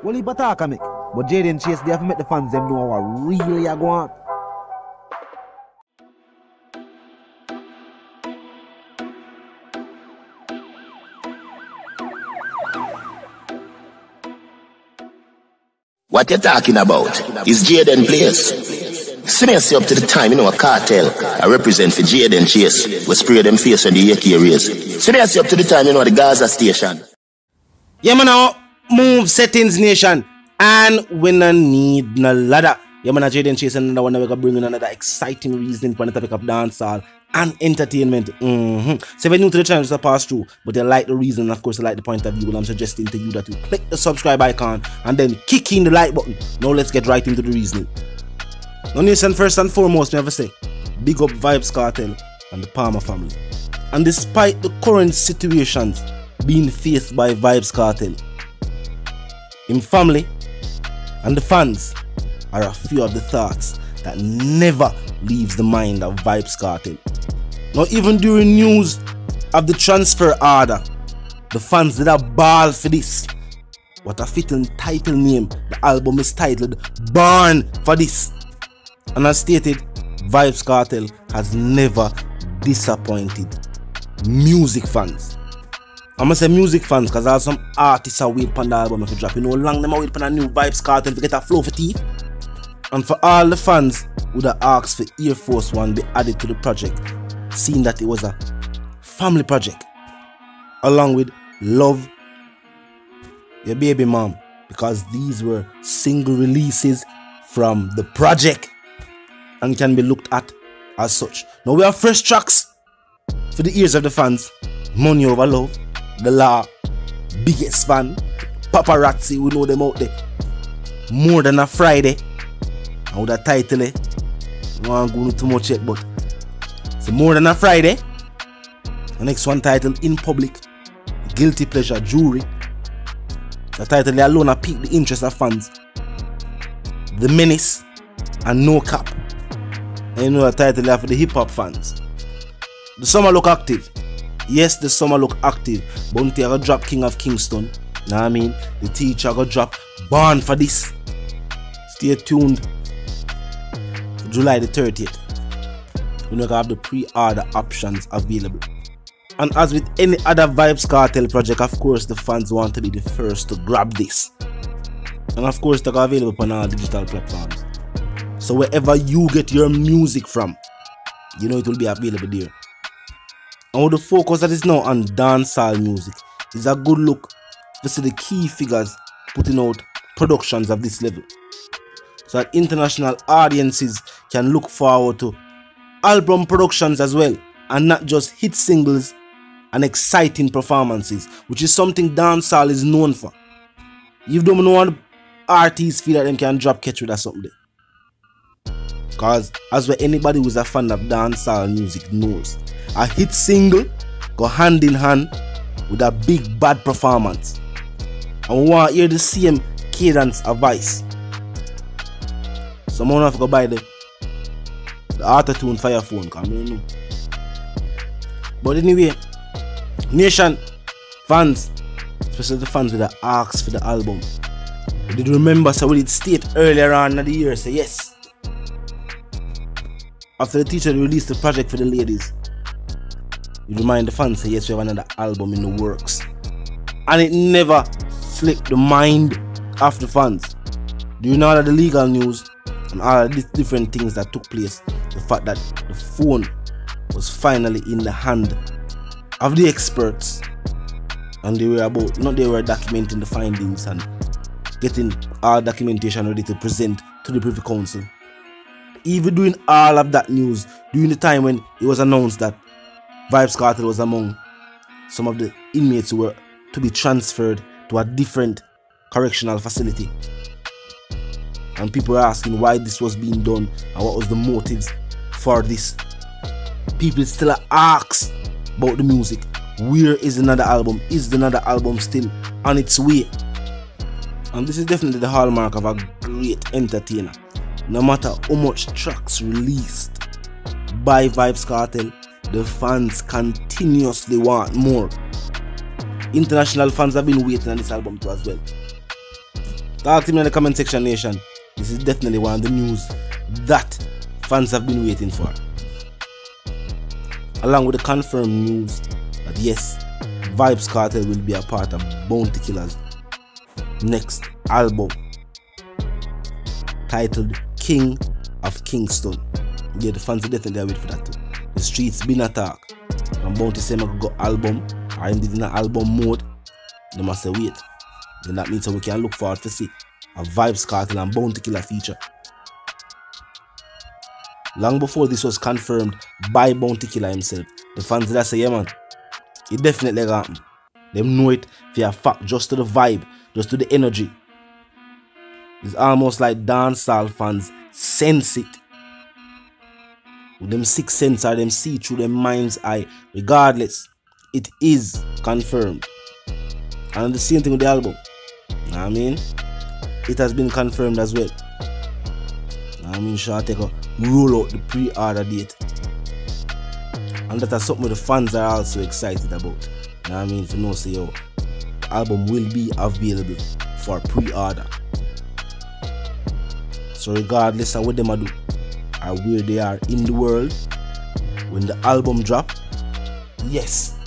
Well, he bataka make. But Jaden Chase, they have to make the fans them know what really are going on. What you talking about is Jaden Place. See me up to the time, you know, a cartel. I represent for Jaden Chase. We spray them face when the AK raise. See me up to the time, you know, the Gaza station. Yeah, man, now move settings nation. And we no need no ladder. Yeah, man, Jaden Chase and another one we gonna bring in another exciting reason for the topic of dancehall and entertainment. So if you're new to the channel, just pass through. But you like the reason, and of course, you like the point of view. Well, I'm suggesting to you that you click the subscribe icon and then kick in the like button. Now let's get right into the reasoning. Now, listen, first and foremost, never say, big up Vybz Kartel and the Palmer family. And despite the current situations being faced by Vybz Kartel, him family and the fans are a few of the thoughts that never leaves the mind of Vybz Kartel. Now, even during news of the transfer order, the fans did a ball for this. What a fitting title name. The album is titled Born for This. And as stated, Vybz Kartel has never disappointed music fans. I'm gonna say music fans because there are some artists are waiting for the album if you drop. You know, long them are waiting for a new Vybz Kartel to get a flow for teeth. And for all the fans who have asked for Air Force One be added to the project, seeing that it was a family project, along with Love Your Baby Mom, because these were single releases from the project and can be looked at as such. Now we have fresh tracks for the ears of the fans. Money Over Love, The Law, Biggest Fan, Paparazzi, we know them out there. More Than a Friday. And with that title, I don't want to go into too much yet, but it's More Than a Friday. The next one titled In Public, Guilty Pleasure Jury. The title alone has piqued the interest of fans. The Menace and No Cap. And you know the title for the hip hop fans. The Summer Look Active. Yes, the Summer Look Active. Bounty I got drop King of Kingston. Know what I mean? The Teacher got drop Born for This. Stay tuned. July the 30th. We're going to have the pre-order options available. And as with any other Vybz Kartel project, of course, the fans want to be the first to grab this. And of course, they're available on all digital platforms. So wherever you get your music from, you know it will be available there. And with the focus that is now on dancehall music, is a good look to see the key figures putting out productions of this level, so that international audiences can look forward to album productions as well, and not just hit singles and exciting performances, which is something dancehall is known for. You don't know what artists feel that them can drop catch with or something. Because as well, anybody who's a fan of dancehall music knows, a hit single go hand in hand with a big bad performance. And we want to hear the same cadence of voice. Someone have to go buy the auto-tune for your phone, because I don't know. But anyway, nation, fans, especially the fans that asked for the album, we did remember, so we did state earlier on in the year, say yes. After the teacher released the project for the ladies, you remind the fans, say yes, we have another album in the works. And it never slipped the mind of the fans. Do you know all of the legal news and all of these different things that took place? The fact that the phone was finally in the hand of the experts, and they were documenting the findings and getting our documentation ready to present to the Privy Council. Even doing all of that news during the time when it was announced that Vybz Kartel was among some of the inmates who were to be transferred to a different correctional facility. And people were asking why this was being done and what was the motives for this. People still ask about the music. Where is another album? Is another album still on its way? And this is definitely the hallmark of a great entertainer. No matter how much tracks released by Vybz Kartel, the fans continuously want more. International fans have been waiting on this album too as well. Talk to me in the comment section, nation. This is definitely one of the news that fans have been waiting for. Along with the confirmed news that yes, Vybz Kartel will be a part of Bounty Killer's next album titled King of Kingston. Yeah, the fans are definitely waiting for that too. The streets been attacked. And Bounty say I go album, or him did in an album mode. They must say wait. Then that means we can look forward to see a Vybz Kartel and Bounty Killer feature. Long before this was confirmed by Bounty Killer himself, the fans that say, yeah man, it definitely gonna happen. Them know it for a fact, just to the vibe, just to the energy. It's almost like dancehall fans sense it. With them sixth sense or them see through their mind's eye. Regardless, it is confirmed. And the same thing with the album. Know what I mean? It has been confirmed as well. Know what I mean? Shorty take a roll out the pre-order date. And that is something the fans are also excited about. Know what I mean? For no say, yo, the album will be available for pre-order. So regardless of what them do or where they are in the world, when the album drop, yes,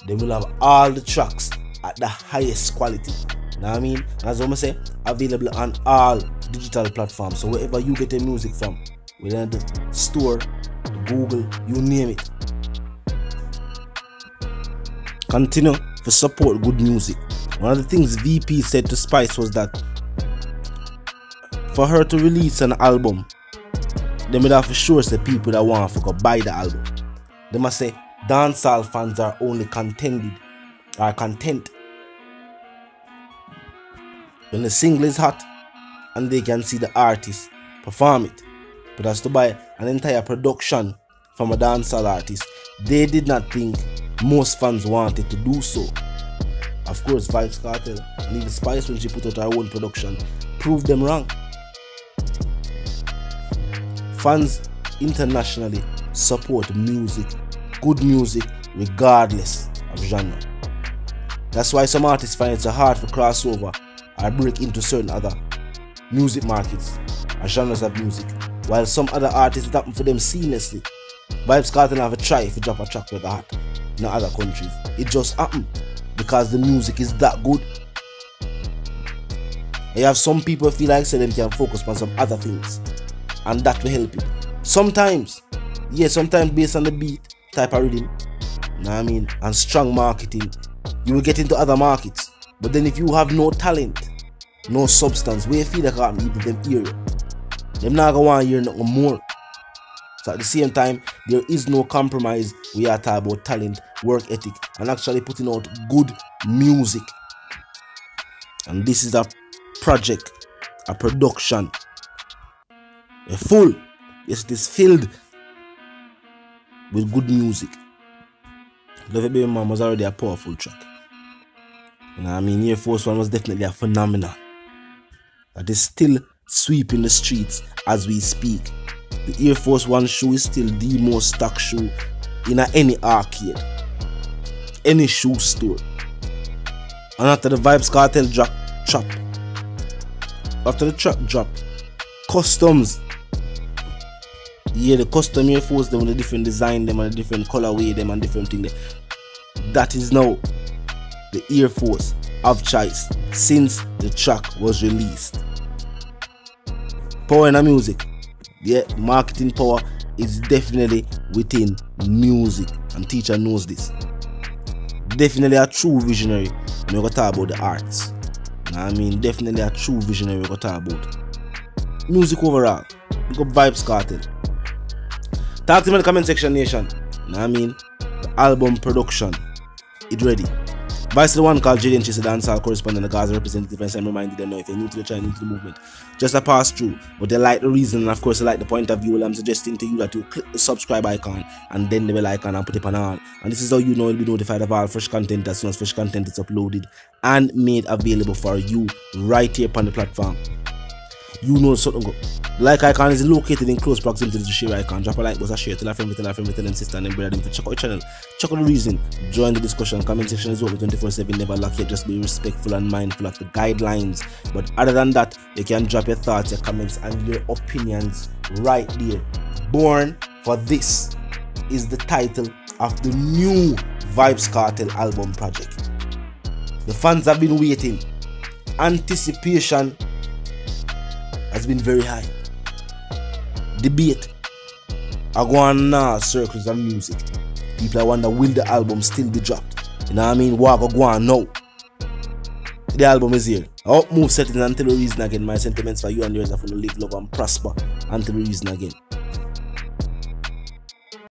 they will have all the tracks at the highest quality. Know what I mean? As I say, available on all digital platforms. So wherever you get your music from, whether the store, the Google, you name it. Continue to support good music. One of the things VP said to Spice was that for her to release an album, they would have to sure the people that want to go buy the album. They must say dancehall fans are only content when the single is hot and they can see the artist perform it. But as to buy an entire production from a dancehall artist, they did not think most fans wanted to do so. Of course, Vybz Kartel and even Spice, when she put out her own production, proved them wrong. Fans internationally support music, good music, regardless of genre. That's why some artists find it so hard for crossover or break into certain other music markets or genres of music, while some other artists it happen for them seamlessly. Vybz Kartel have a try if you drop a track with a hat in other countries. It just happen because the music is that good. You have some people feel like they can focus on some other things, and that will help you. Sometimes, yeah, sometimes based on the beat type of rhythm, you know what I mean, and strong marketing, you will get into other markets. But then if you have no talent, no substance, where you feel like I'm even them hear you, them not gonna want to hear nothing more. So at the same time, there is no compromise. We are talking about talent, work ethic, and actually putting out good music. And this is a project, a production, a full, yes, it is filled with good music. Love It Baby Mom was already a powerful track. You know what I mean? Air Force One was definitely a phenomenon that is still sweeping the streets as we speak. The Air Force One shoe is still the most stock shoe in any arcade, any shoe store. And after the Vybz Kartel drop, after the track drop, customs, yeah, the custom Air Force them with a different design, them and a different colorway, them and different thing. That is now the Air Force of choice since the track was released. Power in the music, yeah, marketing power is definitely within music, and teacher knows this. Definitely a true visionary when we go talk about the arts. You know what I mean? Definitely a true visionary when we go talk about music overall. We got Vybz Kartel. Talk to me in the comment section, nation. You know what I mean? The album production, it ready. Vice the one called Jaden Chase, the dancehall correspondent, the Gaza representative, and I'm reminding them now if you're new to the channel, new to the movement, just a pass through. But they like the reason, and of course they like the point of view. Well, I'm suggesting to you that you click the subscribe icon and then the bell icon and put it on all. And this is how you know you'll be notified of all fresh content as soon as fresh content is uploaded and made available for you right here upon the platform. you know something go. The like icon is located in close proximity to the share icon. Drop a like, buzz a share, tell a friend, tell them sister and then brother them to check out the channel. Check out the reason, join the discussion. Comment section is open 24/7, never lock it. Just be respectful and mindful of the guidelines. But other than that, you can drop your thoughts, your comments and your opinions right there. Born for This is the title of the new Vybz Kartel album project. The fans have been waiting. Anticipation has been very high. Debate are going on circles of music. People are wonder, will the album still be dropped? You know what I mean? What go on now? The album is here. I hope move settings until the reason again. My sentiments for you and yours are going to live, love and prosper until the reason again.